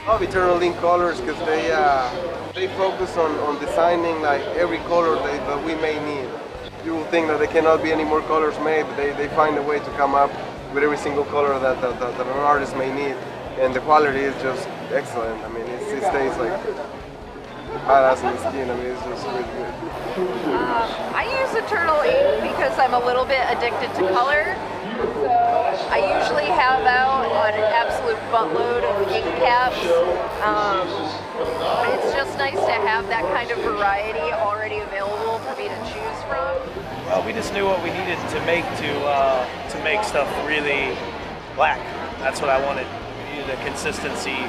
Love Eternal Ink colors because they focus on designing like every color that we may need. You will think that there cannot be any more colors made, but they find a way to come up with every single color that an artist may need, and the quality is just excellent. I mean, it stays like badass in the skin. I mean, it's just really good. I use Eternal Ink because I'm a little bit addicted to color. So I usually have out an absolute buttload of ink caps. It's just nice to have that kind of variety already available for me to choose from. Well, we just knew what we needed to make stuff really black. That's what I wanted. We needed a consistency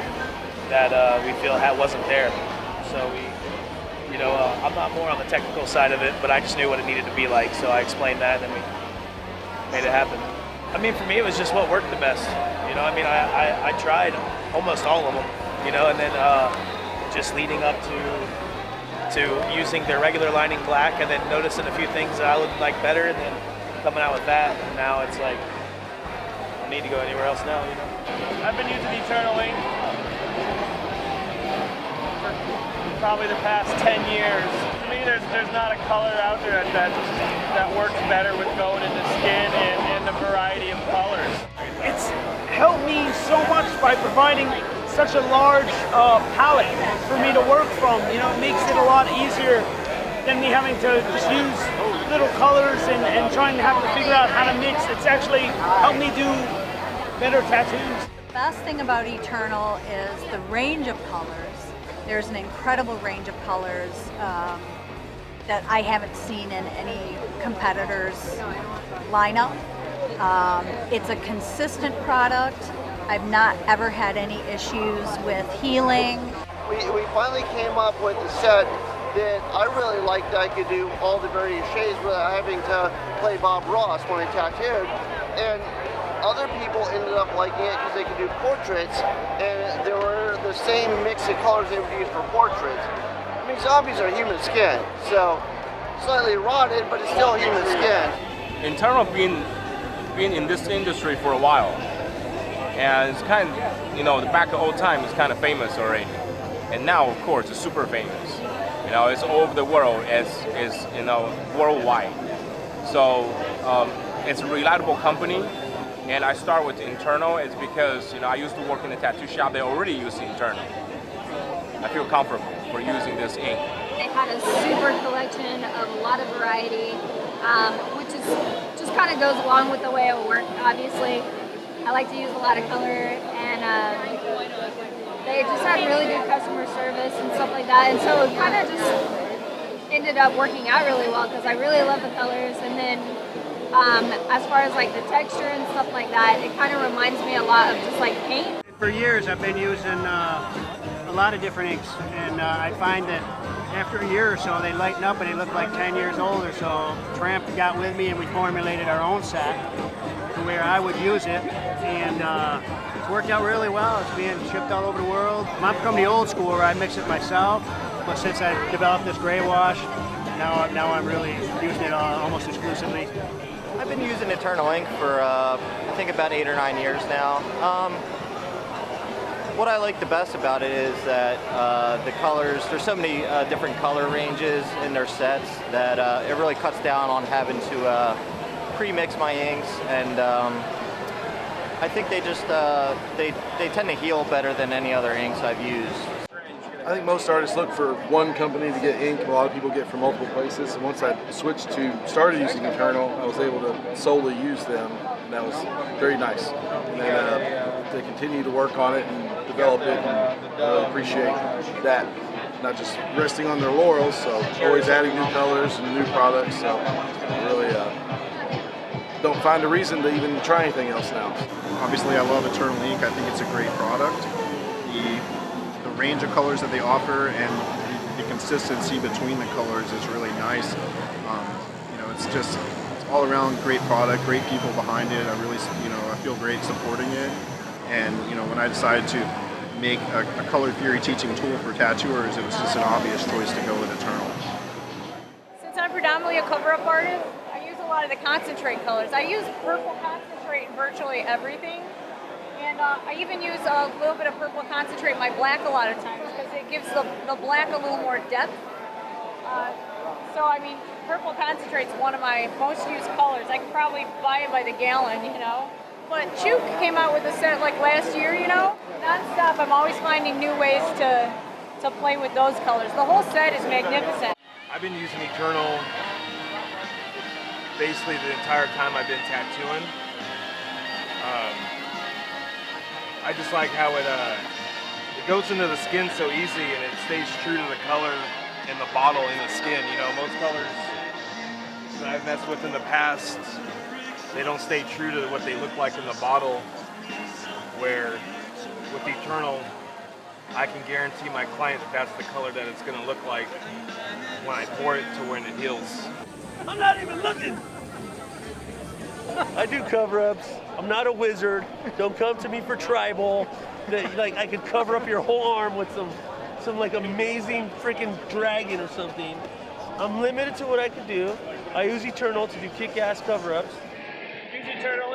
that we feel wasn't there. So I'm not more on the technical side of it, but I just knew what it needed to be like. So I explained that, and then we made it happen. I mean, for me, it was just what worked the best. I mean, I tried almost all of them, and then just leading up to using their regular lining black, and then noticing a few things that I would like better, and then coming out with that. And now it's like, I don't need to go anywhere else now, I've been using Eternal Ink for probably the past 10 years. To me, there's not a color out there that works better with going into skin and the variety of colors. It's helped me so much by providing such a large palette for me to work from. It makes it a lot easier than me having to just use little colors and trying to have to figure out how to mix. It's actually helped me do better tattoos. The best thing about Eternal is the range of colors. There's an incredible range of colors that I haven't seen in any competitor's lineup. It's a consistent product. I've not ever had any issues with healing. We finally came up with a set that I really liked. I could do all the various shades without having to play Bob Ross when I tattooed. And other people ended up liking it because they could do portraits, and they were the same mix of colors they would use for portraits. I mean, zombies are human skin, so slightly rotted, but it's still human skin. Eternal being in this industry for a while, and it's kind of, the back of old time is kind of famous already, and now of course it's super famous. It's all over the world. It's worldwide. So it's a reliable company. And I start with Eternal is because I used to work in a tattoo shop. They already use Eternal. I feel comfortable for using this ink. They had a super collection of a lot of variety, which is just kind of goes along with the way I work. Obviously, I like to use a lot of color, and they just had really good customer service and stuff like that. And so it kind of just ended up working out really well because I really love the colors, and then. As far as like the texture and stuff like that, it kind of reminds me a lot of just like paint. For years I've been using a lot of different inks, and I find that after a year or so they lighten up and they look like 10 years old or so. Tramp got with me and we formulated our own set to where I would use it, and it's worked out really well. It's being shipped all over the world. I'm from the old school where I mix it myself, but since I developed this gray wash, now I'm really using it almost exclusively. I've been using Eternal Ink for I think about 8 or 9 years now. What I like the best about it is that the colors, there's so many different color ranges in their sets that it really cuts down on having to pre-mix my inks, and I think they just they tend to heal better than any other inks I've used. I think most artists look for one company to get ink. A lot of people get from multiple places. And once I started using Eternal, I was able to solely use them, and that was very nice. And then they continue to work on it and develop it, and I really appreciate that. Not just resting on their laurels, so always adding new colors and new products. So I really don't find a reason to even try anything else now. Obviously, I love Eternal Ink. I think it's a great product. The range of colors that they offer and the consistency between the colors is really nice. It's all around great product, great people behind it. I feel great supporting it. And when I decided to make a color theory teaching tool for tattooers, it was just an obvious choice to go with Eternal. Since I'm predominantly a cover-up artist, I use a lot of the concentrate colors. I use purple concentrate in virtually everything. And I even use a little bit of purple concentrate in my black a lot of times because it gives the black a little more depth. So I mean, purple concentrate's one of my most used colors. I could probably buy it by the gallon, you know. But Chuk came out with a set like last year, you know. Non-stop, I'm always finding new ways to play with those colors. The whole set is magnificent. I've been using Eternal basically the entire time I've been tattooing. I just like how it goes into the skin so easy and it stays true to the color in the bottle in the skin. You know, most colors that I've messed with in the past, they don't stay true to what they look like in the bottle, where with Eternal, I can guarantee my client that that's the color that it's going to look like when I pour it to when it heals. I'm not even looking. I do cover-ups. I'm not a wizard. Don't come to me for tribal. Like I could cover up your whole arm with some like amazing freaking dragon or something. I'm limited to what I could do. I use Eternal to do kick-ass cover-ups. Use Eternal